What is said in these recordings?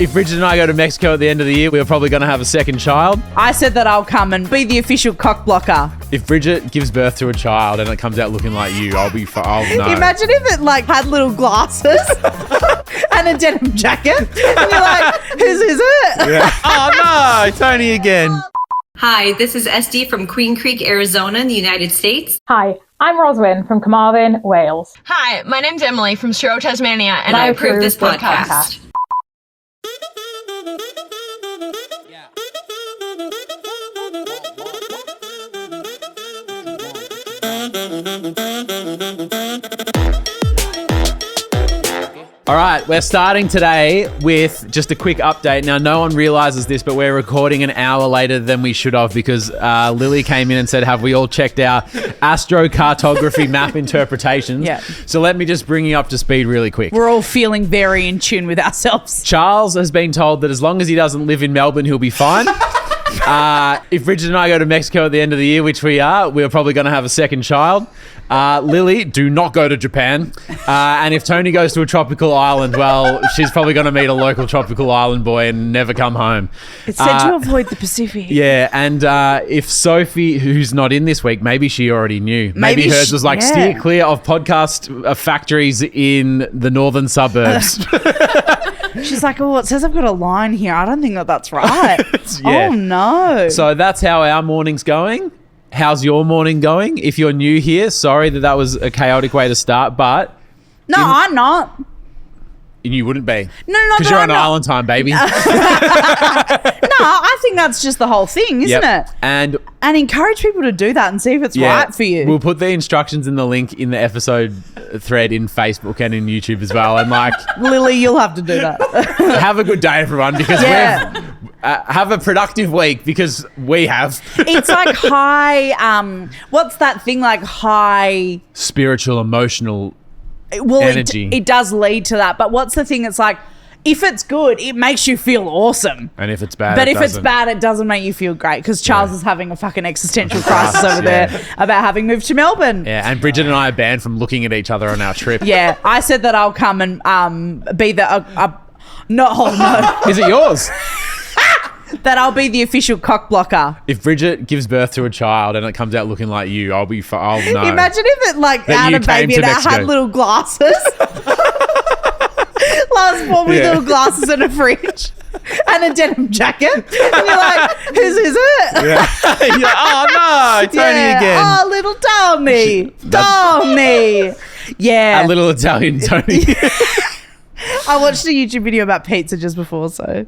If Bridget and I go to Mexico at the end of the year, we're probably going to have a second child. I said that I'll come and be the official cock blocker. If Bridget gives birth to a child and it comes out looking like you, I'll know. Imagine if it had little glasses and a denim jacket, and you're like, whose is it? Yeah. Oh no, Toni again. Hi, this is SD from Queen Creek, Arizona in the United States. Hi, I'm Roswyn from Carmarthen, Wales. Hi, my name's Emily from Shiro, Tasmania, and I approve this podcast. All right, we're starting today with just a quick update. Now, no one realizes this, but we're recording an hour later than we should have because Lily came in and said, have we all checked our Astrocartography map interpretations? Yeah. So let me just bring you up to speed really quick. We're all feeling very in tune with ourselves. Charles has been told that as long as he doesn't live in Melbourne, he'll be fine. If Bridget and I go to Mexico at the end of the year, which we are, we're probably going to have a second child. Lily, do not go to Japan. And if Toni goes to a tropical island, well, she's probably going to meet a local tropical island boy and never come home. It's said to avoid the Pacific. Yeah, and if Sophie, who's not in this week, maybe she already knew. Maybe hers was like, steer clear of podcast factories in the northern suburbs. She's like, oh, it says I've got a line here. I don't think that's right. Yeah. Oh, no. So that's how our morning's going. How's your morning going? If you're new here, sorry that was a chaotic way to start, but... No, I'm not. You wouldn't be. No. Because you're on island time, baby. No, I think that's just the whole thing, isn't it? And encourage people to do that and see if it's right for you. We'll put the instructions in the link in the episode thread in Facebook and in YouTube as well. And Lily, you'll have to do that. Have a good day, everyone, because have a productive week because we have. It's like high, what's that thing like high? Spiritual, emotional energy. It does lead to that. But what's the thing? It's like, if it's good, it makes you feel awesome. And if it's bad, but if it's bad, it doesn't make you feel great because Charles is having a fucking existential crisis over there about having moved to Melbourne. Yeah, and Bridget and I are banned from looking at each other on our trip. Yeah, I said that I'll come and be the... no. Is it yours? That I'll be the official cock blocker. If Bridget gives birth to a child and it comes out looking like you, I'll know. Imagine if it had a baby and it had little glasses. Last one with little glasses in a fridge and a denim jacket. And you're like, whose is it? Yeah. Oh no, Toni again. Oh, little Toni. Yeah. A little Italian Toni. I watched a YouTube video about pizza just before, so...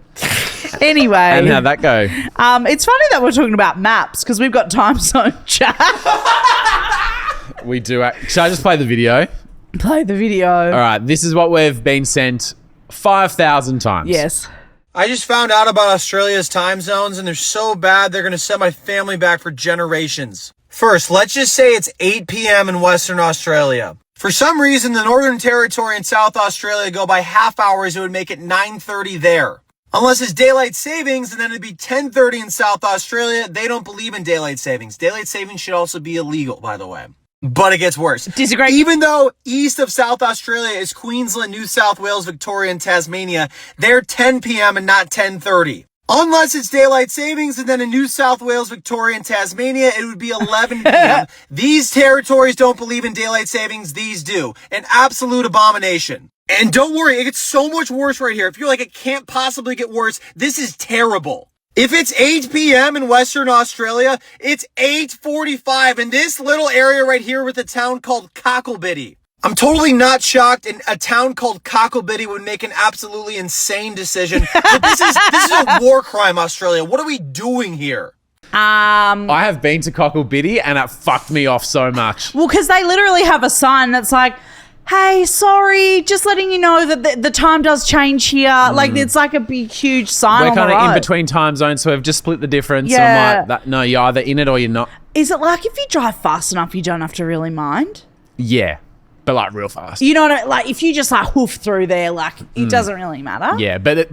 Anyway. And how'd that go? It's funny that we're talking about maps because we've got time zone chat. We do. Shall I just play the video? Play the video. All right. This is what we've been sent 5,000 times. Yes. I just found out about Australia's time zones and they're so bad they're going to set my family back for generations. First, let's just say it's 8 p.m. in Western Australia. For some reason, the Northern Territory and South Australia go by half hours. It would make it 9:30 there. Unless it's daylight savings, and then it'd be 10:30 in South Australia. They don't believe in daylight savings. Daylight savings should also be illegal, by the way. But it gets worse. Disagree. Even though east of South Australia is Queensland, New South Wales, Victoria, and Tasmania, they're 10 p.m. and not 10:30. Unless it's daylight savings, and then in New South Wales, Victoria, and Tasmania, it would be 11 p.m. These territories don't believe in daylight savings. These do. An absolute abomination. And don't worry, it gets so much worse right here. If you're like, it can't possibly get worse, this is terrible. If it's 8 p.m. in Western Australia, it's 8:45 in this little area right here with a town called Cocklebiddy. I'm totally not shocked, and a town called Cocklebiddy would make an absolutely insane decision. But this is a war crime, Australia. What are we doing here? I have been to Cocklebiddy and it fucked me off so much. Well, because they literally have a sign that's like, hey, sorry, just letting you know that the time does change here. Like, it's like a big, huge sign on the road. We're kind of in between time zones, so we've just split the difference. Yeah. So I'm like, no, you're either in it or you're not. Is it like if you drive fast enough, you don't have to really mind? Yeah, but like real fast. You know what I mean? Like, if you just like hoof through there, like, it doesn't really matter. Yeah, but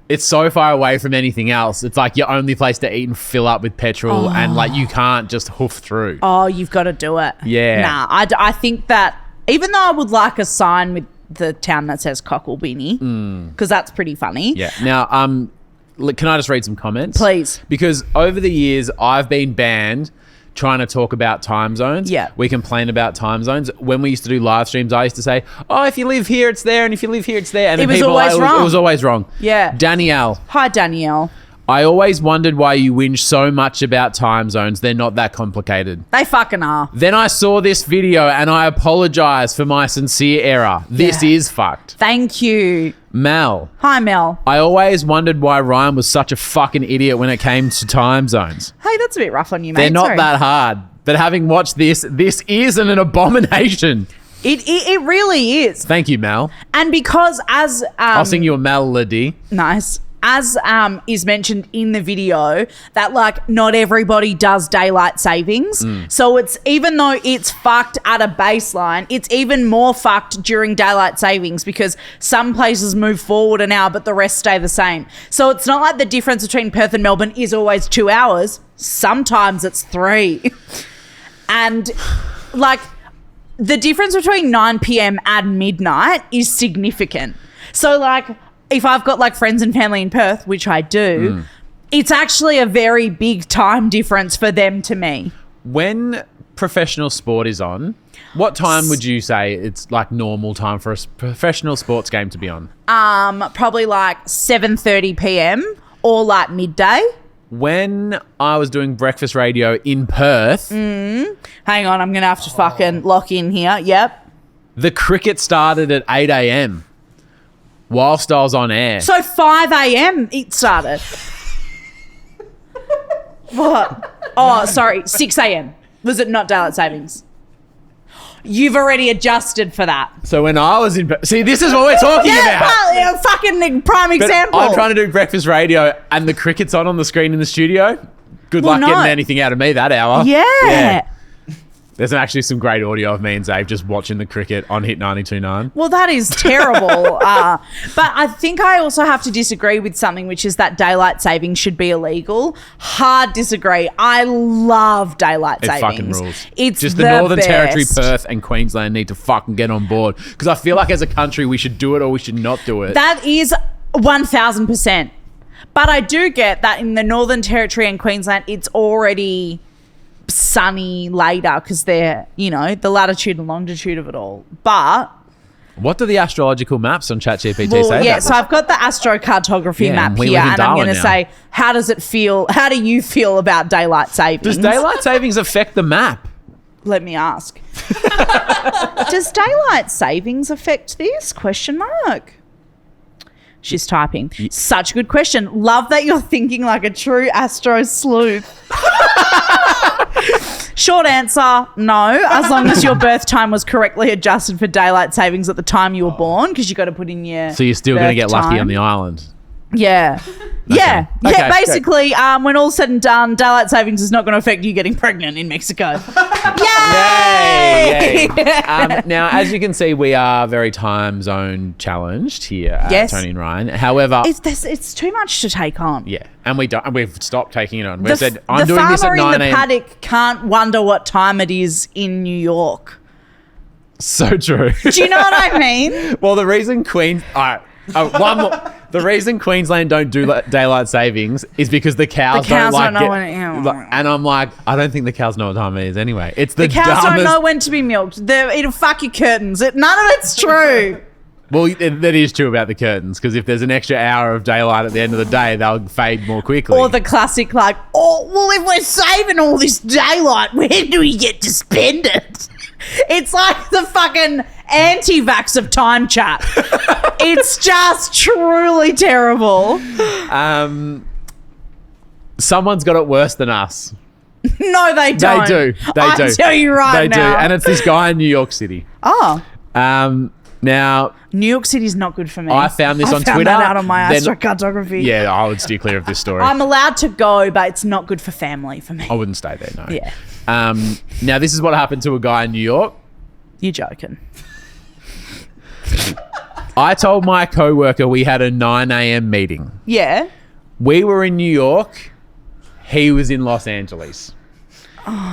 it's so far away from anything else. It's like your only place to eat and fill up with petrol, and like you can't just hoof through. Oh, you've got to do it. Yeah. Nah, I think that even though I would like a sign with the town that says Cocklebinny because that's pretty funny. Yeah. Now, can I just read some comments? Please. Because over the years, I've been banned trying to talk about time zones. Yeah. We complain about time zones. When we used to do live streams, I used to say, oh, if you live here, it's there. And if you live here, it's there. And It then was always wrong. It was always wrong. Yeah. Danielle. Hi, Danielle. I always wondered why you whinge so much about time zones. They're not that complicated. They fucking are. Then I saw this video and I apologize for my sincere error. This is fucked. Thank you. Mel. Hi, Mel. I always wondered why Ryan was such a fucking idiot when it came to time zones. Hey, that's a bit rough on you, mate. They're not Sorry. that hard. But having watched this is an abomination. It really is. Thank you, Mel. And because as... I'll sing you a melody. Nice. As is mentioned in the video, that like not everybody does daylight savings. So it's, even though it's fucked at a baseline, it's even more fucked during daylight savings because some places move forward an hour but the rest stay the same. So it's not like the difference between Perth and Melbourne is always 2 hours. Sometimes it's 3. And like the difference between 9 p.m. and midnight is significant. So like if I've got like friends and family in Perth, which I do, it's actually a very big time difference for them to me. When professional sport is on, what time would you say it's like normal time for a professional sports game to be on? Probably like 7:30 p.m. or like midday. When I was doing breakfast radio in Perth, Hang on, I'm going to have to fucking lock in here. Yep. the cricket started at 8 a.m. whilst I was on air. So 5 a.m. it started. What? Oh, sorry. 6 a.m. Was it not daylight savings? You've already adjusted for that. So when I was in Perth, see, this is what we're talking about. Yeah, fucking prime But example. I'm trying to do breakfast radio and the cricket's on the screen in the studio. Good Well, luck no. getting anything out of me that hour. Yeah. There's actually some great audio of me and Zave just watching the cricket on Hit 92.9. Well, that is terrible. But I think I also have to disagree with something, which is that daylight savings should be illegal. Hard disagree. I love daylight It savings. fucking rules. It's just the Northern best. Territory, Perth and Queensland need to fucking get on board because I feel like as a country we should do it or we should not do it. That is 1,000%. But I do get that in the Northern Territory and Queensland, it's already sunny later because they're, you know, the latitude and longitude of it all. But what do the astrological maps on ChatGPT well, say? yeah, about so I've got the astrocartography Yeah, map we here, live in and I'm Darwin going to now. say, how does it feel? How do you feel about daylight savings? Does daylight savings affect the map? Let me ask. Does daylight savings affect this? Question mark. She's typing. Such a good question. Love that you're thinking like a true astro sleuth. Short answer, no. As long as your birth time was correctly adjusted for daylight savings at the time you were born, because you got to put in your. So you're still going to birth get lucky time. on the island. Yeah. Yeah. Okay, Yeah. Basically, when all's said and done, daylight savings is not going to affect you getting pregnant in Mexico. Yay! Yay! Now, as you can see, we are very time zone challenged here at Yes. Toni and Ryan. However, It's too much to take on. yeah, and we've stopped taking it on. We The said, I'm doing farmer this at 9 in the a.m. paddock can't wonder what time it is in New York. So true. Do you know what I mean? Well, the reason the reason Queensland don't do daylight savings is because the cows, The cows don't don't know like when it. And I'm like, I don't think the cows know what time it is anyway. It's The cows dumbest. don't know when to be milked. It'll fuck your curtains. None of it's true. Well, that is true about the curtains because if there's an extra hour of daylight at the end of the day, they'll fade more quickly. Or the classic like, oh, well, if we're saving all this daylight, where do we get to spend it? It's like the fucking anti-vax of time chat. It's just truly terrible. Someone's got it worse than us. No, they don't. They do. I tell you right they now. do, and it's this guy in New York City. Oh. Now, New York City's not good for me. I found this on found Twitter. that out on my Then- astrocartography. yeah, I would steer clear of this story. I'm allowed to go, but it's not good for family for me. I wouldn't stay there. No. Yeah. Now, this is what happened to a guy in New York. You're joking. I told my coworker we had a 9 a.m. meeting. Yeah. We were in New York. He was in Los Angeles.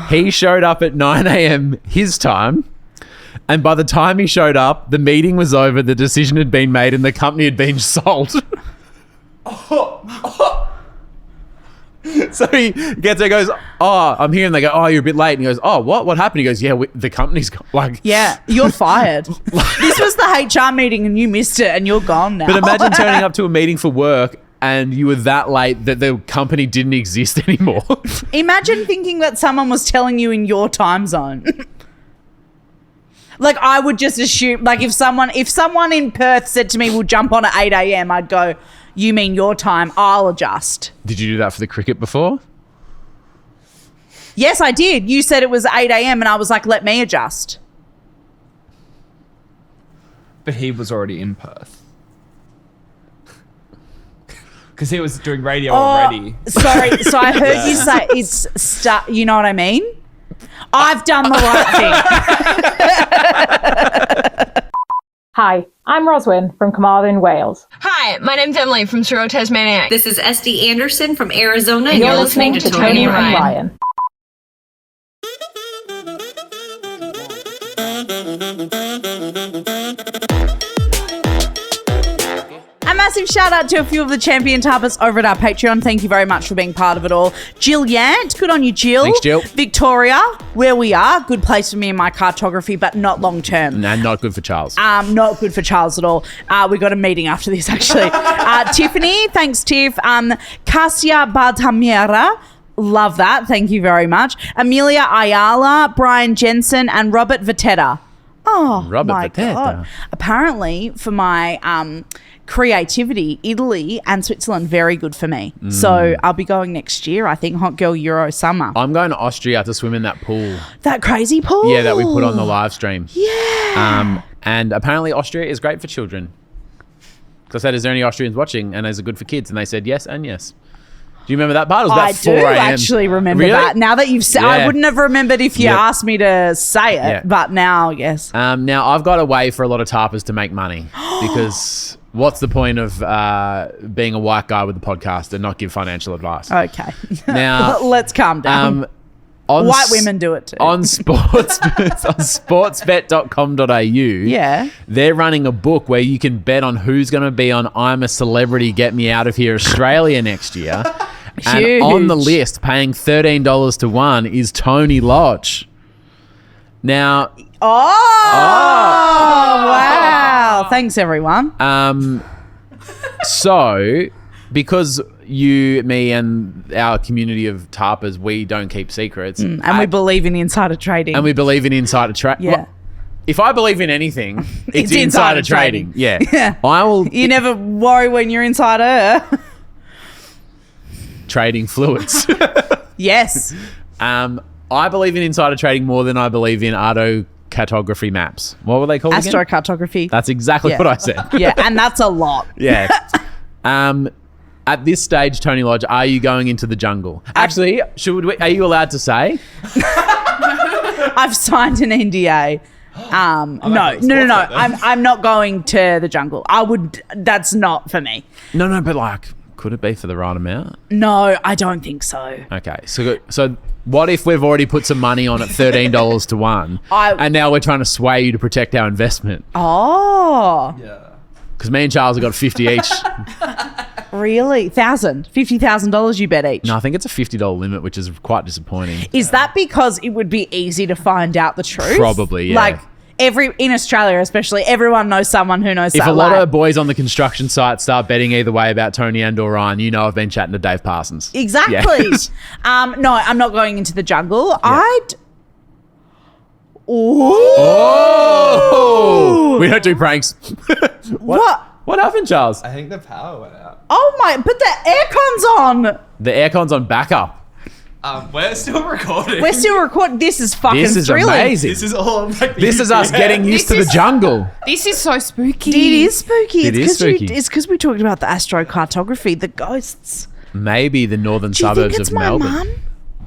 He showed up at 9 a.m. his time And by the time he showed up, the meeting was over, the decision had been made, and the company had been sold. So he gets there, goes, oh, I'm here. And they go, oh, you're a bit late. And he goes, oh, what? What happened? He goes, yeah, the company's gone. Like, Yeah, you're fired. This was the HR meeting and you missed it and you're gone now. but imagine turning up to a meeting for work and you were that late that the company didn't exist anymore. Imagine thinking that someone was telling you in your time zone. Like, I would just assume, like, if someone in Perth said to me, we'll jump on at 8 a.m, I'd go, you mean your time, I'll adjust. Did you do that for the cricket before? Yes, I did. You said it was 8 a.m. and I was like, let me adjust. But he was already in Perth. Because he was doing radio already. Sorry. So I heard you say it's you know what I mean? I've done the right thing. Hi, I'm Roswyn from Carmarthen, Wales. Hi, my name's Emily from Surrey, Tasmania. This is SD Anderson from Arizona, and You're listening to Toni and Ryan. A massive shout out to a few of the champion tarpers over at our Patreon. Thank you very much for being part of it all. Jill Yant, good on you, Jill. Thanks, Jill. Victoria, where we are, good place for me and my cartography, but not long term. No, not good for Charles. Not good for Charles at all. We got a meeting after this, actually. Tiffany, thanks, Tiff. Kasia Bartamera, love that. Thank you very much. Amelia Ayala, Brian Jensen, and Robert Vitetta. Oh, Robert my Vitetta. God. Apparently, for my creativity, Italy and Switzerland, very good for me. So I'll be going next year, I think, Hot Girl Euro Summer. I'm going to Austria to swim in that pool. That crazy pool? Yeah, that we put on the live stream. Yeah. And apparently Austria is great for children. Because I said, is there any Austrians watching? And is it good for kids? And they said yes and yes. Do you remember that part? It was about I 4 do a.m. actually remember Really? that. Now that you've said, Yeah. I wouldn't have remembered if you Yep. asked me to say it, Yeah. but now, yes. Now, I've got a way for a lot of tarpers to make money. Because what's the point of being a white guy with a podcast and not give financial advice? Okay. Now, let's calm down. White women do it too. On sports, on sportsbet.com.au, Yeah. they're running a book where you can bet on who's going to be on I'm a Celebrity, Get Me Out of Here Australia next year. And Huge. on the list, paying $13 to 1 is Toni Lodge. Now, Wow. Thanks, everyone. so because you, me, and our community of tarpers, we don't keep secrets. And we believe in insider trading. And we believe in insider trading. Yeah. If I believe in anything, it's insider insider trading. trading. Yeah. Yeah. I will You never worry when you're insider. trading fluids. Yes. I believe in insider trading more than I believe in cartography maps. What were they called again? Astrocartography. That's exactly Yeah. what I said. Yeah, and that's a lot. Yeah. At this stage, Toni Lodge, are you going into the jungle? Actually, are you allowed to say? I've signed an NDA. No. I'm not going to the jungle. That's not for me. No, but like, could it be for the right amount? No, I don't think so. Okay, so what if we've already put some money on at $13 to 1, and now we're trying to sway you to protect our investment? Oh. Yeah. Because me and Charles have got 50 each. Really? $50,000 you bet each. No, I think it's a $50 limit, which is quite disappointing. Is that because it would be easy to find out the truth? Probably, yeah. Like in Australia especially, everyone knows someone who knows If that. a lot of boys on the construction site start betting either way about Toni and or Ryan, you know I've been chatting to Dave Parsons. Exactly. Yeah. No, I'm not going into the jungle. Oh! We don't do pranks. What? What happened, Charles? I think the power went out. Oh my, but the aircon's on. The aircon's on backup. We're still recording. We're still recording. This is fucking This is thrilling. amazing. This is all like This is us getting used to the jungle. This is so spooky. It is spooky. It is spooky. It's because we talked about the astrocartography, the ghosts. Maybe the northern Do you suburbs think it's of my Melbourne. mum?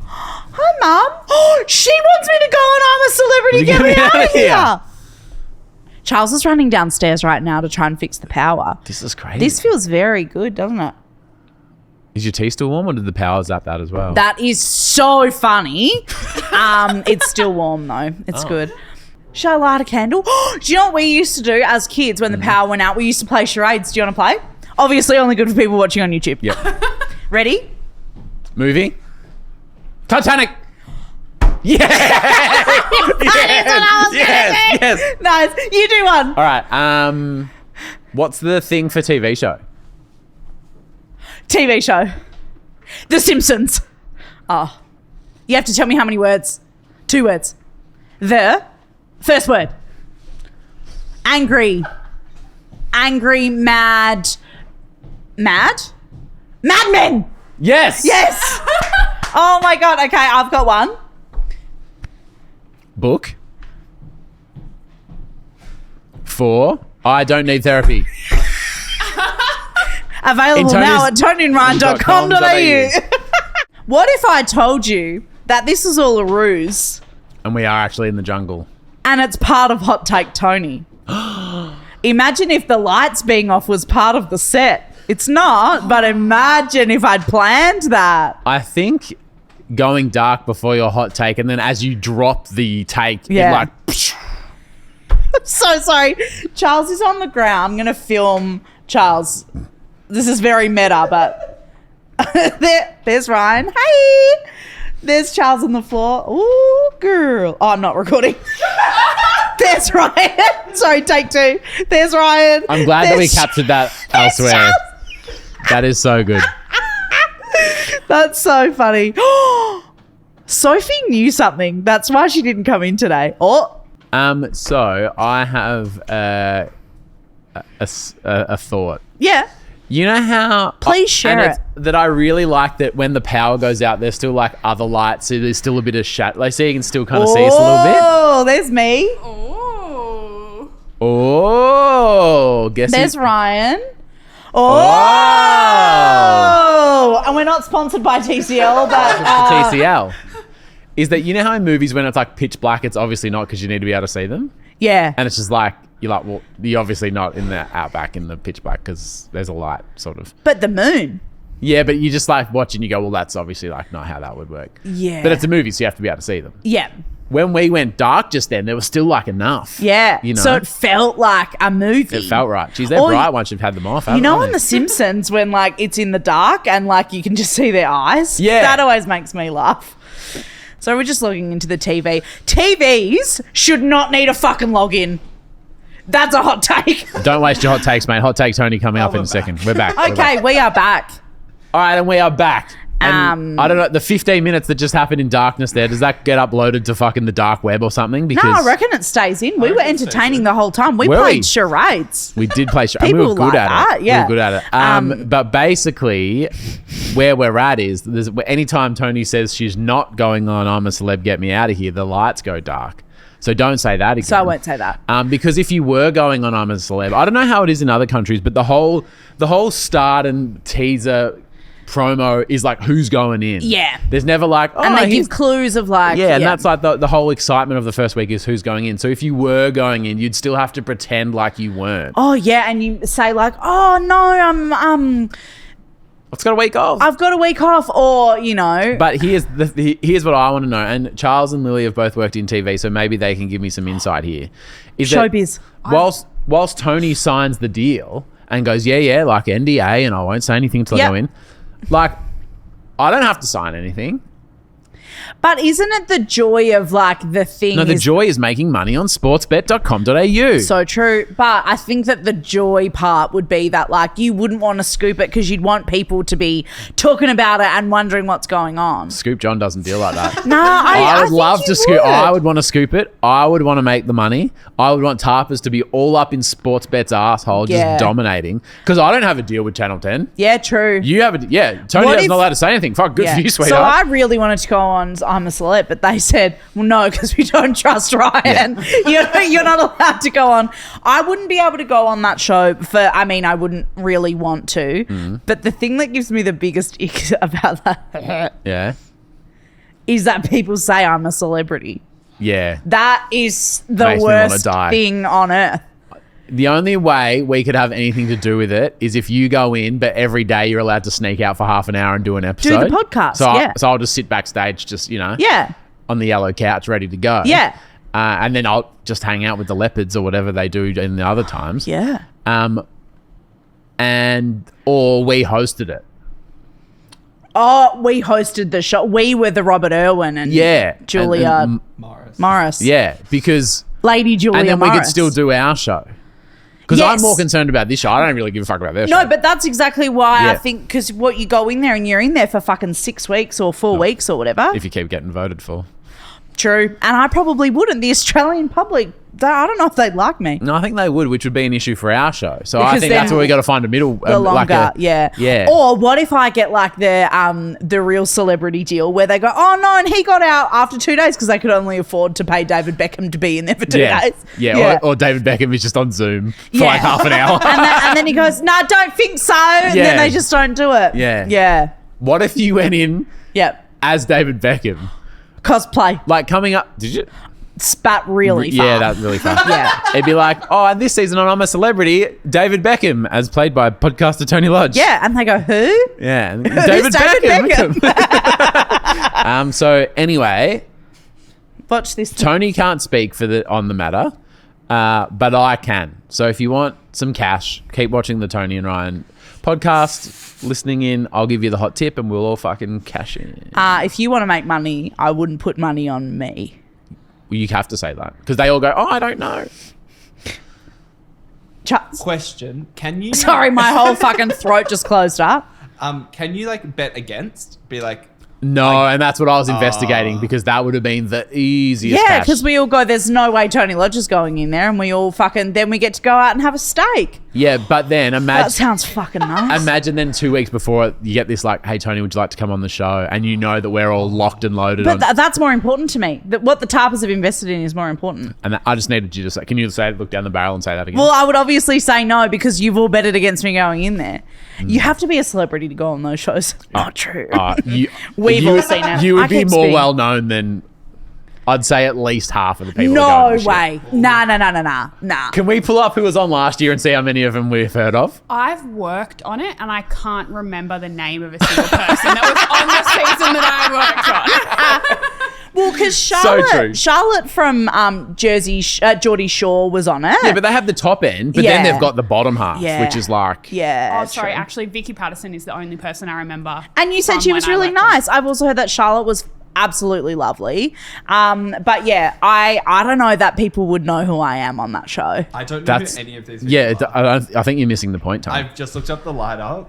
Hi, Mum. Oh, she wants me to go and I'm a celebrity. Get me out of here. Charles is running downstairs right now to try and fix the power. This is crazy. This feels very good, doesn't it? Is your tea still warm, or did the power zap that as well? That is so funny. It's still warm though. It's good. Should I light a candle? Do you know what we used to do as kids when the power went out? We used to play charades. Do you want to play? Obviously only good for people watching on YouTube. Yep. Ready? Movie? Titanic! Yeah! yes. Nice. You do one. All right. What's the thing for TV show? TV show. The Simpsons. Oh. You have to tell me how many words. 2 words. The first word. Angry. Angry, mad. Mad? Mad Men! Yes! Yes! Oh my God. Okay, I've got one. Book. 4. I don't need therapy. Available now at tonyandryan.com.au. What if I told you that this is all a ruse And we are actually in the jungle. and it's part of Hot Take Tony? Imagine if the lights being off was part of the set. It's not, but imagine if I'd planned that. I think going dark before your hot take, and then as you drop the take, Yeah. it like... I'm so sorry. Charles is on the ground. I'm going to film Charles. This is very meta, but there's Ryan. Hey! There's Charles on the floor. Ooh, girl. Oh, I'm not recording. There's Ryan. Sorry, take 2. There's Ryan. I'm glad that we There's- captured that elsewhere. Charles. That is so good. That's so funny. Sophie knew something. That's why she didn't come in today. Oh, So I have a thought. yeah. You know how... Please share and it. it's that I really like that when the power goes out, there's still like other lights, so there's still a bit of shadow. Like, so you can still kind of see us a little bit. Oh, there's me. Oh, guess There's who- Ryan. Oh. And we're not sponsored by TCL, but TCL. Is that, you know how in movies when it's like pitch black, it's obviously not because you need to be able to see them? yeah. And it's just like, you're like, well, you're obviously not in the outback in the pitch black because there's a light, sort of. But the moon. Yeah, but you just like watch and you go, well, that's obviously like not how that would work. Yeah. But it's a movie, so you have to be able to see them. Yeah. When we went dark just then, there was still like enough. Yeah. You know? So it felt like a movie. It felt right. Geez, they're Or bright once you've had them off. You know haven't on they? The Simpsons when like it's in the dark and like you can just see their eyes? Yeah. That always makes me laugh. So we're just logging into the TV. TVs should not need a fucking login. That's a hot take. Don't waste your hot takes, mate. Hot take Tony coming up in a second. We're back. We're back. Okay, we are back. All right, and we are back. And I don't know, the 15 minutes that just happened in darkness there, does that get uploaded to fucking the dark web or something? Because No, I reckon it stays in. We were entertaining the whole time. We Were played we? charades. we did play and we People were good like at that, it. yeah. We were good at it. But basically, where we're at is, anytime Tony says she's not going on I'm a Celeb, Get Me Out of Here, the lights go dark. So don't say that again. So I won't say that. Because if you were going on I'm a Celeb, I don't know how it is in other countries, but the whole start and teaser promo is like who's going in. Yeah. There's never like, oh, And they he's- give clues of like... yeah, and that's like the whole excitement of the first week is who's going in. So if you were going in, you'd still have to pretend like you weren't. Oh, yeah, and you say like, oh, no, It's got a week off. I've got a week off, or, you know... But here's what I want to know, and Charles and Lily have both worked in TV, so maybe they can give me some insight here. Is that Showbiz. whilst Tony signs the deal and goes, yeah, like NDA, and I won't say anything until I Yep. go in, like, I don't have to sign anything. But isn't it the joy of like the thing? No, the is joy is making money on sportsbet.com.au. so true. But I think that the joy part would be that like you wouldn't want to scoop it because you'd want people to be talking about it and wondering what's going on. Scoop John doesn't deal like that. No, I would think love you to scoop. I would want to scoop it. I would want to make the money. I would want Tarpers to be all up in Sportsbet's asshole, just Yeah. dominating. Because I don't have a deal with Channel 10. Yeah, true. You have a Tony What is if- not allowed to say anything. Fuck, good Yeah. for you, So sweetheart. I really wanted to go on I'm a Celeb, but they said, well, no, because we don't trust Ryan. You're not allowed to go on. I wouldn't be able to go on that show I wouldn't really want to. Mm-hmm. But the thing that gives me the biggest ick about that Yeah, is that people say I'm a celebrity. yeah. That is the Makes me wanna worst die. thing on earth. The only way we could have anything to do with it is if you go in, but every day you're allowed to sneak out for half an hour and do an episode. podcast, So yeah. so I'll just sit backstage, just Yeah. on the yellow couch, ready to go. Yeah. and then I'll just hang out with the leopards or whatever they do in the other times. Yeah. Or we hosted it. Oh, we hosted the show. We were the Robert Irwin and Julia and Morris. Yeah, because Lady Julia and then Morris. we could still do our show. Because Yes. I'm more concerned about this show. I don't really give a fuck about their show. No, but that's exactly why Yeah. I think, because what you go in there and you're in there for fucking 6 weeks or 4 weeks or whatever. If you keep getting voted for. True. And I probably wouldn't. The Australian public, I don't know if they'd like me. No, I think they would, which would be an issue for our show. So I Because think then that's where we got to find a middle. The longer, Yeah. Or what if I get like the real celebrity deal where they go, oh no, and he got out after 2 days because they could only afford to pay David Beckham to be in there for 2 days. Yeah. Or David Beckham is just on Zoom for like half an hour. and then he goes, no, I don't think so. And then they just don't do it. Yeah. Yeah. What if you went in Yep. as David Beckham? Cosplay. Like coming up, did you? Spat really far. Yeah, that's really fun. Yeah. It'd be like, oh, and this season on I'm a Celebrity, David Beckham, as played by podcaster Tony Lodge. Yeah, and they go, who? Yeah. and Who's David David Beckham. So anyway, Watch this. Tony can't speak on the matter, but I can. So if you want some cash, keep watching the Tony and Ryan podcast, listening in. I'll give you the hot tip and we'll all fucking cash in. If you want to make money, I wouldn't put money on me. You have to say that because they all go, oh, I don't know. Question: Can you? Sorry, my whole fucking throat just closed up. Can you like bet against? Be like, No, and that's what I was investigating because that would have been the easiest. Yeah, cash. because we all go, there's no way Tony Lodge is going in there, and we all fucking, then we get to go out and have a steak. Yeah, but then That imagine. sounds fucking nice. Imagine then 2 weeks before you get this like, hey Tony, would you like to come on the show? And you know that we're all locked and loaded But on. that's more important to me. What the Tarpers have invested in is more important. And I just needed you to say, can you say, look down the barrel and say that again? Well, I would obviously say no because you've all betted against me going in there. Mm. You have to be a celebrity to go on those shows. Not true. We've you, all seen it. You I would be keep more spinning. well known than, I'd say at least half of the people. that go No on the show. way. Nah. Can we pull up who was on last year and see how many of them we've heard of? I've worked on it and I can't remember the name of a single person that was on the season that I worked on. Well, because true. Charlotte from Jersey, Geordie Shore was on it. Yeah, but they have the top end, but then Yeah. they've got the bottom half, Yeah. which is like... Yeah. Oh, sorry. true. Actually, Vicky Patterson is the only person I remember. And you said from she when was I really worked on it. nice. I've also heard that Charlotte was absolutely lovely. But yeah, I don't know that people would know who I am on that show. I don't know That's... who any of these. People Yeah, are. I think you're missing the point, Tony. I've just looked up the lineup.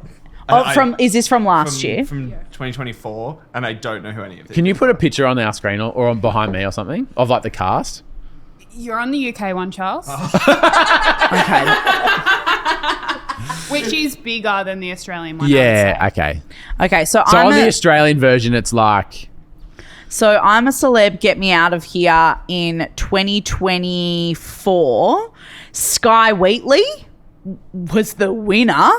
Oh, is this from last year? From 2024, and I don't know who any of these. Can you put a picture on our screen or on behind me or something of like the cast? You're on the UK one, Charles, Okay. which is bigger than the Australian one. I Yeah, would say. okay. Okay, so So on the Australian version, it's like... So I'm a celeb, get me out of here in 2024. Sky Wheatley was the winner.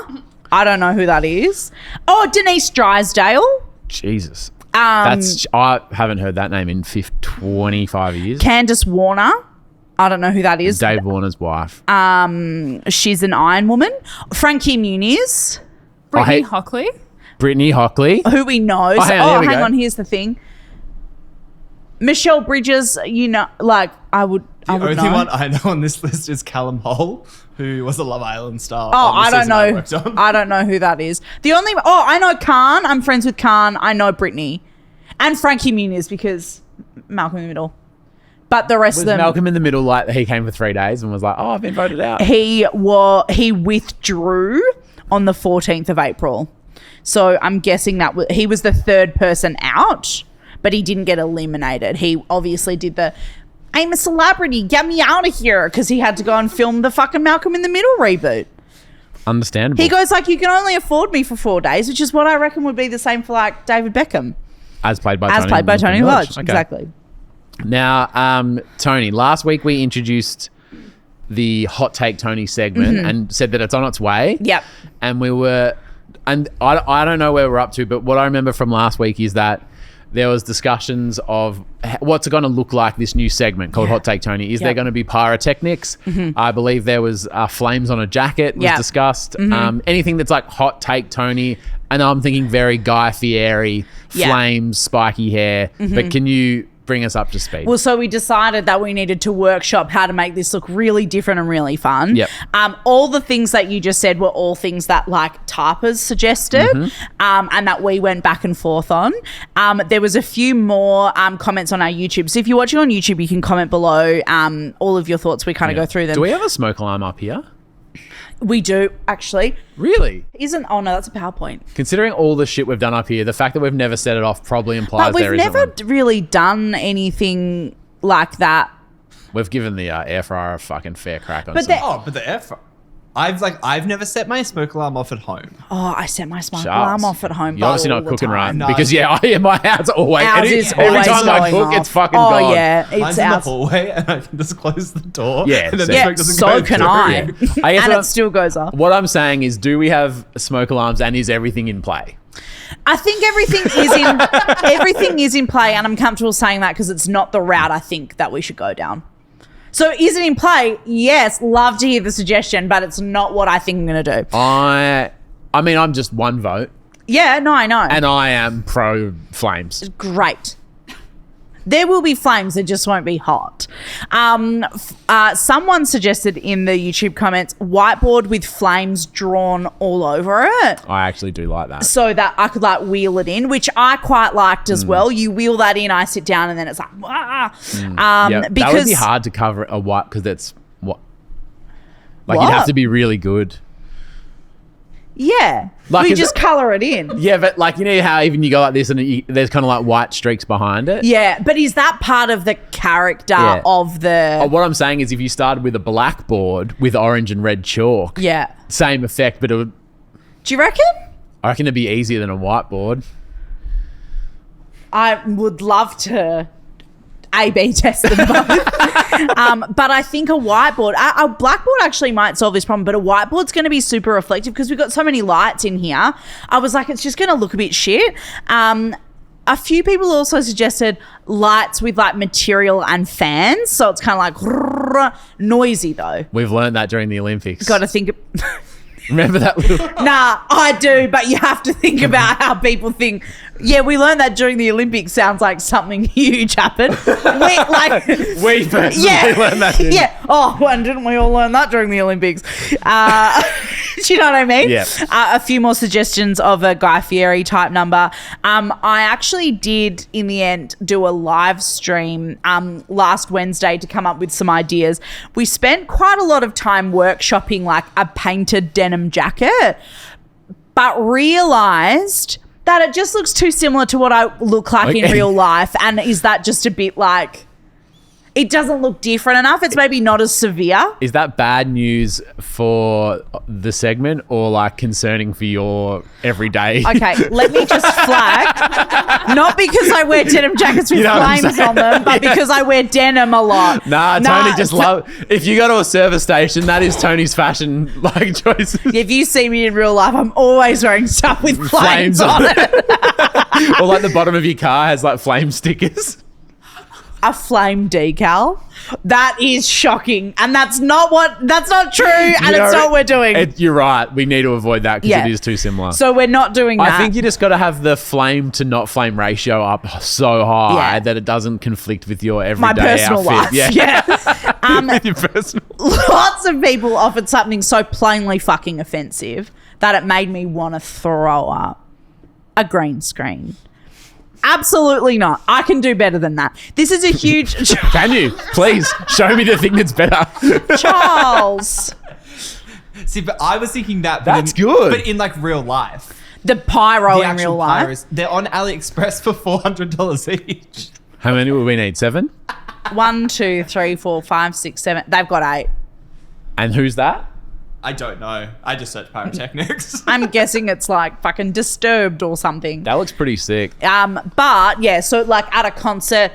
I don't know who that is. Oh, Denise Drysdale. Jesus. Um, I haven't heard that name in 25 years. Candace Warner. I don't know who that is. Dave Warner's wife. She's an Iron Woman. Frankie Muniz, Brittany hey- Hockley. Brittany Hockley. who we know. Oh, hang on, here we hang go. on. Here's the thing. Michelle Bridges, you know, like I would The only know. one I know on this list is Callum Hull, who was a Love Island star. Oh, on the I don't season know. worked on. I don't know who that is. I know Khan. I'm friends with Khan. I know Brittany. And Frankie Muniz because Malcolm in the Middle. But the rest Was of them... Malcolm in the Middle like he came for 3 days and was like, oh, I've been voted out? He withdrew on the 14th of April. So I'm guessing that he was the third person out, but he didn't get eliminated. He obviously did I'm a celebrity, get me out of here, because he had to go and film the fucking Malcolm in the Middle reboot. Understandable. He goes like, you can only afford me for 4 days, which is what I reckon would be the same for like David Beckham. As played by Tony Lodge. Okay. Exactly. Now, Tony, last week we introduced the Hot Take Tony segment and said that it's on its way. Yep. And I don't know where we're up to, but what I remember from last week is that there was discussions of what's it going to look like, this new segment called Hot Take Tony. Is there going to be pyrotechnics? I believe there was flames on a jacket was discussed. Anything that's like Hot Take Tony. And I'm thinking very Guy Fieri, flames, spiky hair. But can you Bring us up to speed. Well, so we decided that we needed to workshop how to make this look really different and really fun. Yep. All the things that you just said were all things that like typers suggested, and that we went back and forth on. There was a few more comments on our YouTube. So if you're watching on YouTube, you can comment below all of your thoughts. We kind of go through them. Do we have a smoke alarm up here? We do, actually. Really? Oh no, that's a PowerPoint. Considering all the shit we've done up here, the fact that we've never set it off probably implies But there we've isn't never one. really done anything like that. We've given the air fryer a fucking fair crack on But some. Oh, but the air fryer. I've never set my smoke alarm off at home. Oh, I set my smoke Charles, alarm off at home. You're obviously all not the cooking right. time. No. Because, my house always... Ours every is every always time I going cook, off. it's fucking Oh, gone. yeah. Mine's It's in the ours. hallway, and I can just close the door. Yeah, and then so- the Yeah, smoke doesn't so go can through. I. I guess And what- it still goes off. What I'm saying is, do we have smoke alarms and is everything in play? I think everything is in play, and I'm comfortable saying that because it's not the route I think that we should go down. So is it in play? Yes, love to hear the suggestion, but it's not what I think I'm going to do. I mean, I'm just one vote, Yeah, no, I know. and I am pro flames. Great. There will be flames, it just won't be hot. Someone suggested in the YouTube comments whiteboard with flames drawn all over it, I actually do like that. so that I could like wheel it in, which I quite liked as well. You wheel that in, I sit down, and then it's like, wah. Yep, Because that would be hard to cover a white because that's what. Like What? you'd have to be really good. Yeah, Like, we is just it- colour it in. Yeah, but like you know how even you go like this and there's kind of like white streaks behind it. Yeah, but is that part of the character Yeah. of the? What I'm saying is, if you started with a blackboard with orange and red chalk, Yeah. same effect, but it would. Do you reckon? I reckon it'd be easier than a whiteboard. I would love to A/B test them both. But I think a whiteboard, a blackboard actually might solve this problem, but a whiteboard's going to be super reflective because we've got so many lights in here. I was like, it's just going to look a bit shit. A few people also suggested lights with like material and fans. So it's kind of like noisy though. We've learned that during the Olympics. Got to think. Remember that little. Nah, I do, but you have to think about how people think. Yeah, we learned that during the Olympics. Sounds like something huge happened. We personally learned that. Didn't we? Yeah. Oh, well, didn't we all learn that during the Olympics? Do you know what I mean? Yeah. A few more suggestions of a Guy Fieri type number. I actually did, in the end, do a live stream last Wednesday to come up with some ideas. We spent quite a lot of time workshopping like a painted denim jacket, but realised that it just looks too similar to what I look like in Okay. real life. And is that just a bit like... It doesn't look different enough. It's maybe not as severe. Is that bad news for the segment or like concerning for your everyday? Okay, let me just flag. Not because I wear denim jackets with You know what I'm flames saying? on them, but because I wear denim a lot. Nah, Tony just love. If you go to a service station, that is Tony's fashion like choices. If you see me in real life, I'm always wearing stuff with flames on it. Or like the bottom of your car has like flame stickers. A flame decal. That is shocking. And that's not true. And You know, it's not what we're doing. You're right. We need to avoid that because Yeah. it is too similar. So we're not doing that. I think you just got to have the flame to not flame ratio up so high Yeah. that it doesn't conflict with your everyday my personal outfit. life. Yeah. With your personal. Lots of people offered something so plainly fucking offensive that it made me want to throw up. A green screen. Absolutely not. I can do better than that. This is a huge... Can you? Please show me the thing that's better. Charles. See, but I was thinking that. That's but in, good. But in like real life. The pyro The in actual real life. pyros, they're on AliExpress for $400 each. How many will we need? 7? 1, 2, 3, 4, 5, 6, 7. They've got 8. And who's that? I don't know. I just searched pyrotechnics. I'm guessing it's like fucking Disturbed or something. That looks pretty sick. But yeah, so like at a concert,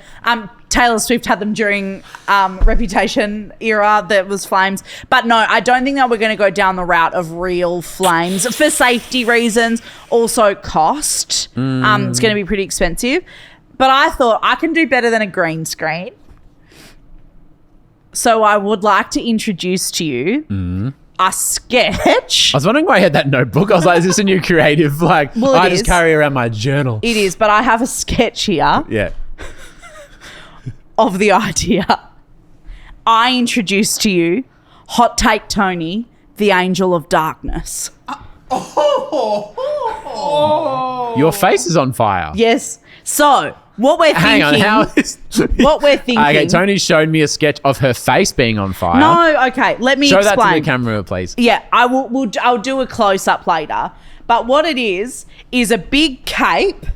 Taylor Swift had them during Reputation era that was flames. But no, I don't think that we're going to go down the route of real flames for safety reasons. Also cost. It's going to be pretty expensive. But I thought I can do better than a green screen. So I would like to introduce to you a sketch. I was wondering why I had that notebook. I was like, is this a new creative? Like, Well, it I just is. carry around my journal. It is, but I have a sketch here Yeah. of the idea, I introduced to you Hot Take Toni, the Angel of Darkness. Your face is on fire. Yes. So what we're thinking. Hang on, how is... What we're thinking. Okay, Tony showed me a sketch of her face being on fire. No, okay. Let me Show explain. that to the camera, please. Yeah, I'll do a close up later. But what it is a big cape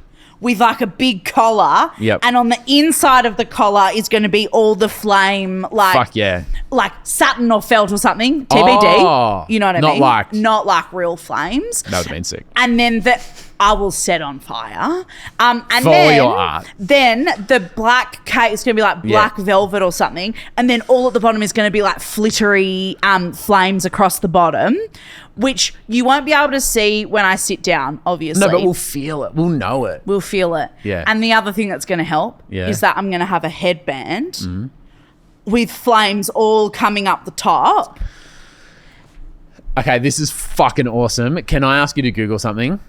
with like a big collar. Yep. And on the inside of the collar is going to be all the flame, like Fuck yeah. like satin or felt or something. TBD. Oh, you know what I not mean? Not like real flames. That would have been sick. And then I will set on fire. And For then, your art. Then the black cape is going to be like black velvet or something. And then all at the bottom is going to be like flittery flames across the bottom, which you won't be able to see when I sit down, obviously. No, but we'll feel it. We'll know it. We'll feel it. Yeah. And the other thing that's going to help is that I'm going to have a headband with flames all coming up the top. Okay, this is fucking awesome. Can I ask you to Google something?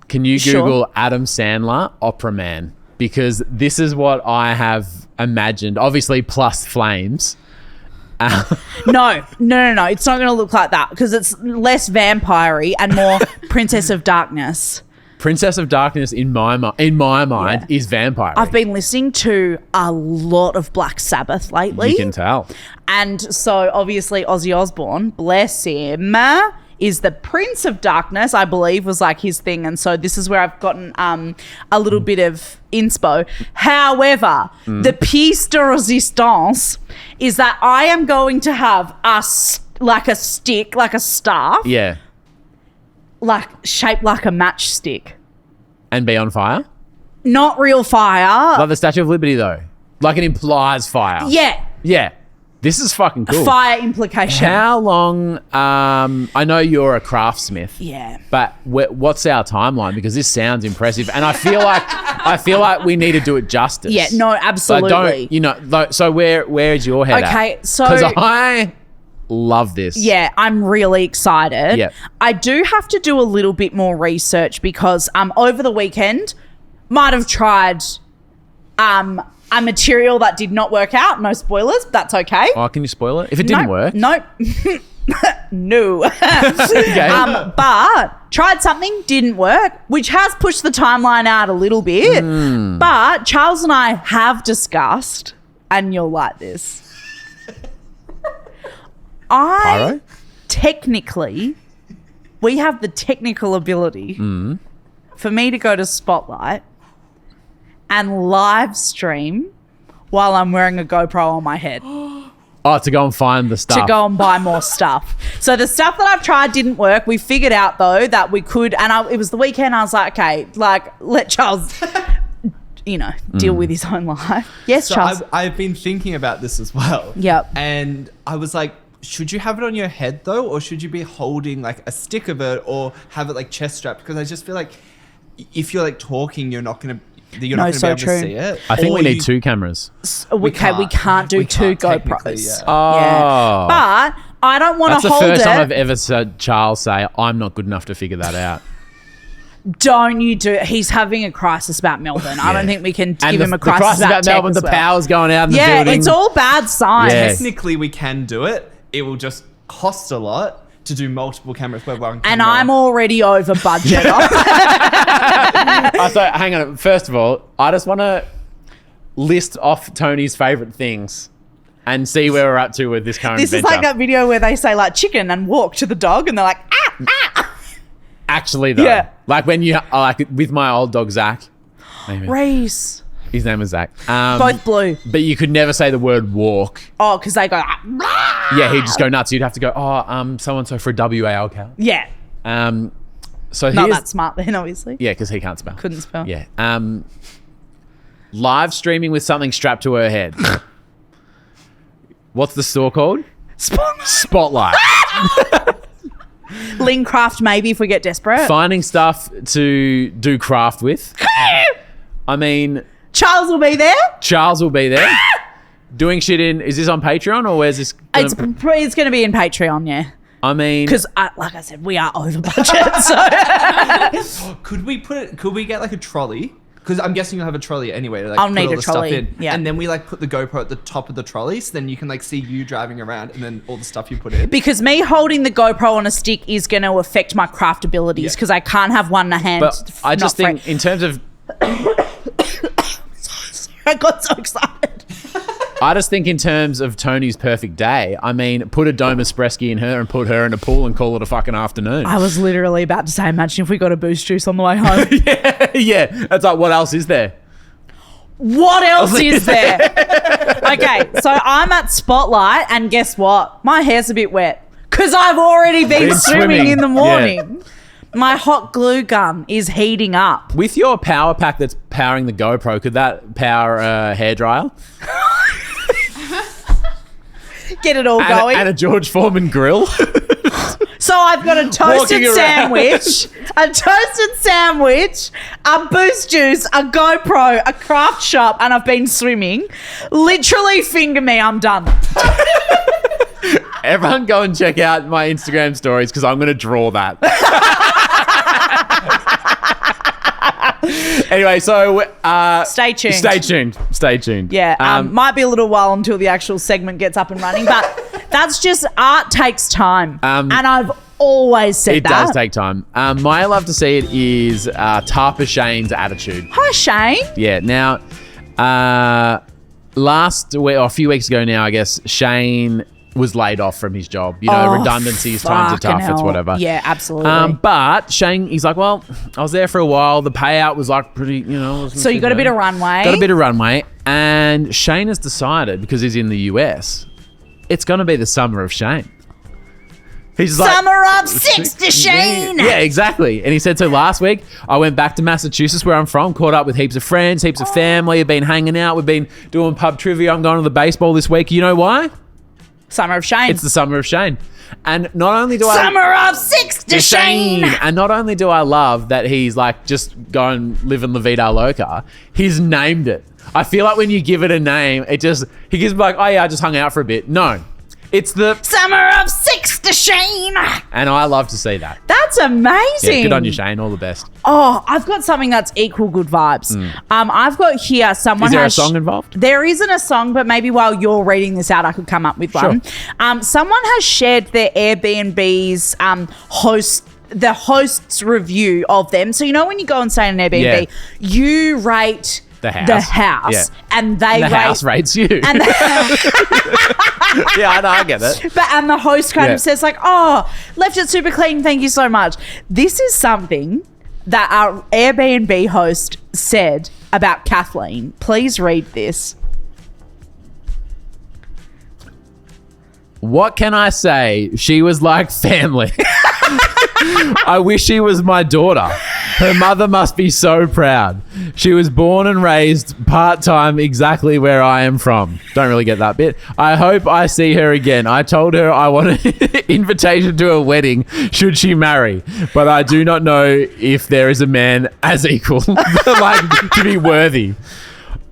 Can you Google Adam Sandler Opera Man? Because this is what I have imagined. Obviously, plus flames. No. It's not going to look like that because it's less vampire-y and more Princess of Darkness. Princess of Darkness, in my mind, is vampire. I've been listening to a lot of Black Sabbath lately. You can tell. And so, obviously, Ozzy Osbourne, bless him, is the Prince of Darkness, I believe, was like his thing. And so this is where I've gotten a little bit of inspo. However, the piece de resistance is that I am going to have a stick, like a staff. Yeah. Like shaped like a matchstick. And be on fire? Not real fire. Like the Statue of Liberty, though. Like it implies fire. Yeah. Yeah. This is fucking cool. Fire implication. How long... I know you're a craftsmith. Yeah. But what's our timeline? Because this sounds impressive. And I feel like we need to do it justice. Yeah, no, absolutely. So where's your head at? Okay, so... Because I love this. Yeah, I'm really excited. Yep. I do have to do a little bit more research because over the weekend might have tried a material that did not work out. No spoilers, but that's okay. Oh, can you spoil it? If it didn't work? Nope. No. Okay. But tried something, didn't work, which has pushed the timeline out a little bit. But Charles and I have discussed, and you'll like this. Pyro? Technically, we have the technical ability for me to go to Spotlight and live stream while I'm wearing a GoPro on my head. Oh, to go and find the stuff. To go and buy more stuff. So the stuff that I've tried didn't work. We figured out, though, that we could, and it was the weekend, I was like, okay, let Charles, deal with his own life. Yes, So Charles. I've been thinking about this as well. Yep. And I was like, should you have it on your head though, or should you be holding like a stick of it, or have it like chest strapped? Because I just feel like if you're like talking, you're not going to be able to see it. I think Or we need two cameras. We can't do two technically, GoPros. yeah. Oh. Yeah. But I don't want That's to the hold first it. time I've ever said Charles say, I'm not good enough to figure that out. Don't you do it. He's having a crisis about Melbourne. I don't think we can give him a the crisis about tech Melbourne, as the well. power's going out in the Yeah, building. it's all bad signs. Yeah. Technically, we can do it. It will just cost a lot to do multiple cameras per one camera. And I'm already over budget. So, hang on. First of all, I just want to list off Tony's favourite things and see where we're up to with this current This adventure. is like that video where they say like chicken and walk to the dog and they're like, Actually, though. Yeah. Like when you, like with my old dog, Zach. Reese. His name was Zach. Both blue. But you could never say the word walk. Oh, because they go, Yeah, he'd just go nuts. You'd have to go, so-and-so for a WA cow. yeah. So Not here's... that smart then, obviously. Yeah, because he can't spell. Couldn't spell. Yeah. Live streaming with something strapped to her head. What's the store called? Spotlight. Lean craft maybe if we get desperate. Finding stuff to do craft with. I mean... Charles will be there. Charles will be there. Doing shit in... Is this on Patreon or where's this... It's going to be in Patreon, yeah. I mean... Because, like I said, we are over budget. So Could we get like a trolley? because I'm guessing you'll have a trolley anyway. To, like, I'll put need all a the trolley, stuff in. yeah. And then we like put the GoPro at the top of the trolley, so then you can like see you driving around, and then all the stuff you put in. Because me holding the GoPro on a stick is going to affect my craft abilities because I can't have one in a hand. But I just think in terms of... I got so excited. I just think in terms of Toni's perfect day, I mean, put a dome espresso in her and put her in a pool and call it a fucking afternoon. I was literally about to say, imagine if we got a boost juice on the way home. yeah. That's like, what else is there? What else is there? Okay, so I'm at Spotlight and guess what? My hair's a bit wet because I've already been swimming in the morning. Yeah. My hot glue gun is heating up. With your power pack that's powering the GoPro, could that power a hairdryer? Get it all going. And a George Foreman grill. So I've got a toasted sandwich, a boost juice, a GoPro, a craft shop, and I've been swimming. Literally finger me, I'm done. Everyone go and check out my Instagram stories because I'm going to draw that. Anyway, so stay tuned. Stay tuned. Yeah, might be a little while until the actual segment gets up and running, but that's just art takes time, and I've always said it does take time. My love to see it is Tarpa Shane's attitude. Hi, Shane. Yeah. Now, last week or a few weeks ago now, I guess Shane was laid off from his job. You know, redundancies, times are tough. It's whatever. Yeah, absolutely. But Shane, he's like, well, I was there for a while. The payout was like pretty, you know. So you got a bit of runway. Got a bit of runway. And Shane has decided, because he's in the US, it's going to be the summer of Shane. He's like, summer of 6 to Shane. Yeah, exactly. And he said, so last week I went back to Massachusetts where I'm from, caught up with heaps of friends, heaps of family, have been hanging out. We've been doing pub trivia. I'm going to the baseball this week. You know why? Summer of Shane. It's the summer of Shane. And not only do Summer of 6 to Shane. And not only do I love that he's like just going living La Vida Loca, he's named it. I feel like when you give it a name, he gives me like, oh yeah, I just hung out for a bit. No. It's the Summer of 6 to Shane. And I love to see that. That's amazing. Yeah, good on you, Shane. All the best. Oh, I've got something that's equal good vibes. I've got here someone. Is there a song involved? There isn't a song, but maybe while you're reading this out, I could come up with one. Someone has shared their Airbnb's the host's review of them. So you know when you go and stay in an Airbnb, you rate the house, and they the house rates you. And yeah, I know, I get it. And the host kind of says like, "Oh, left it super clean. Thank you so much." This is something that our Airbnb host said about Kathleen. Please read this. What can I say? She was like family. I wish she was my daughter. Her mother must be so proud. She was born and raised part-time exactly where I am from. Don't really get that bit. I hope I see her again. I told her I want an invitation to a wedding should she marry, but I do not know if there is a man as equal like to be worthy.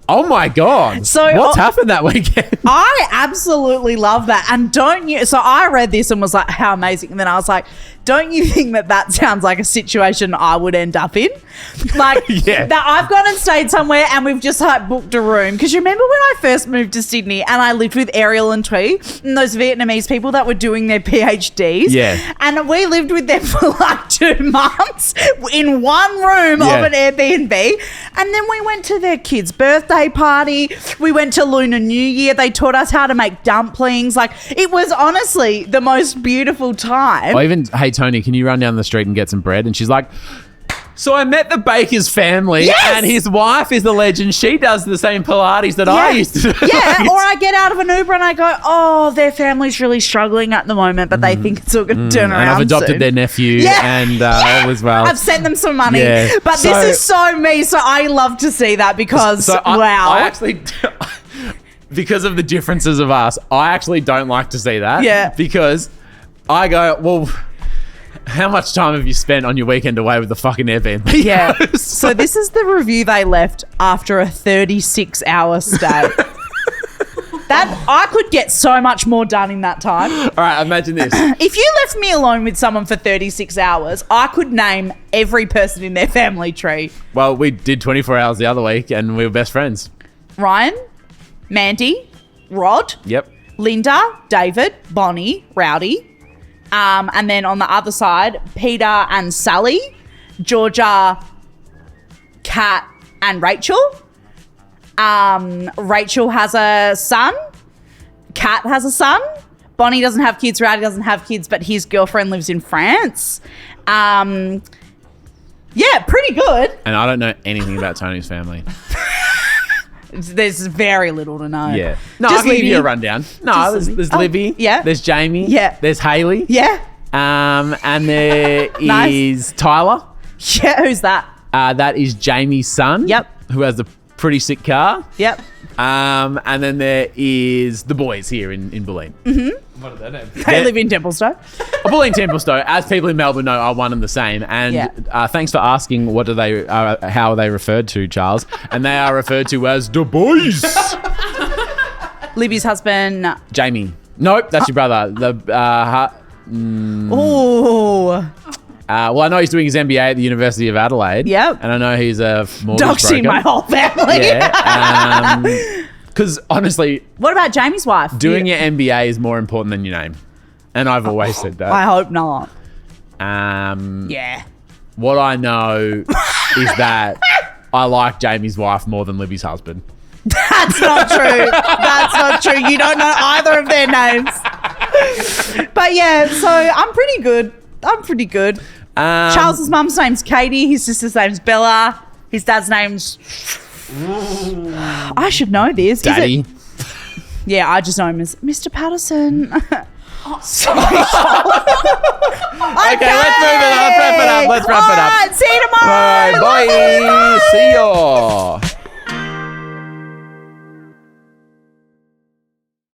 Oh my God. So what's happened that weekend? I absolutely love that. And don't you, so I read this and was like, how amazing. And then I was like, don't you think that sounds like a situation I would end up in? Like, that I've gone and stayed somewhere and we've just like booked a room. Because you remember when I first moved to Sydney and I lived with Ariel and Tui and those Vietnamese people that were doing their PhDs? Yeah. And we lived with them for like 2 months in one room of an Airbnb. And then we went to their kids' birthday party. We went to Lunar New Year. They taught us how to make dumplings. Like, it was honestly the most beautiful time. Or even, hey, Toni, can you run down the street and get some bread? And she's like, so I met the baker's family and his wife is the legend. She does the same Pilates that I used to do. Yeah, or I get out of an Uber and I go, oh, their family's really struggling at the moment, but they think it's all going to turn around And I've adopted soon. their nephew and all as well. I've sent them some money. Yeah. But this is so me, so I love to see that because, wow. I actually... because of the differences of us, I actually don't like to see that. Yeah. Because I go, well... How much time have you spent on your weekend away with the fucking Airbnb? Yeah. So this is the review they left after a 36-hour stay. That I could get so much more done in that time. All right, imagine this. If you left me alone with someone for 36 hours, I could name every person in their family tree. Well, we did 24 hours the other week and we were best friends. Ryan, Mandy, Rod, Yep. Linda, David, Bonnie, Rowdy. And then on the other side, Peter and Sally, Georgia, Kat and Rachel. Rachel has a son. Kat has a son. Bonnie doesn't have kids. Rowdy doesn't have kids, but his girlfriend lives in France. Yeah, pretty good. And I don't know anything about Tony's family. There's very little to know. Yeah. No, Just I'll give Libby. you a rundown. No, there's Libby. Yeah. There's Jamie. Yeah. There's Haley. Yeah. And there Nice. is Tyler. Yeah, who's that? That is Jamie's son. Yep. Who has a pretty sick car. Yep. And then there is the boys here in Bulleen. What are their names? They live in Templestowe. Bulleen Templestowe, as people in Melbourne know, are one and the same. And Yeah. Thanks for asking what do they, how are they referred to, Charles? And they are referred to as the boys. Libby's husband. Jamie. Nope, that's your brother. Oh. Well, I know he's doing his MBA at the University of Adelaide. Yep. And I know he's a mortgage Doxing broker. my whole family. Yeah. Because honestly, What about Jamie's wife? doing your MBA is more important than your name. And I've always said that. I hope not. Yeah. What I know is that I like Jamie's wife more than Libby's husband. That's not true. That's not true. You don't know either of their names. But yeah, so I'm pretty good. Charles's mum's name's Katie. His sister's name's Bella. His dad's name's... I should know this. Daddy. Is it... Yeah, I just know him as Mr. Patterson. Sorry. Okay, let's move it on. Let's wrap it up. All right, see you tomorrow. Bye. See ya.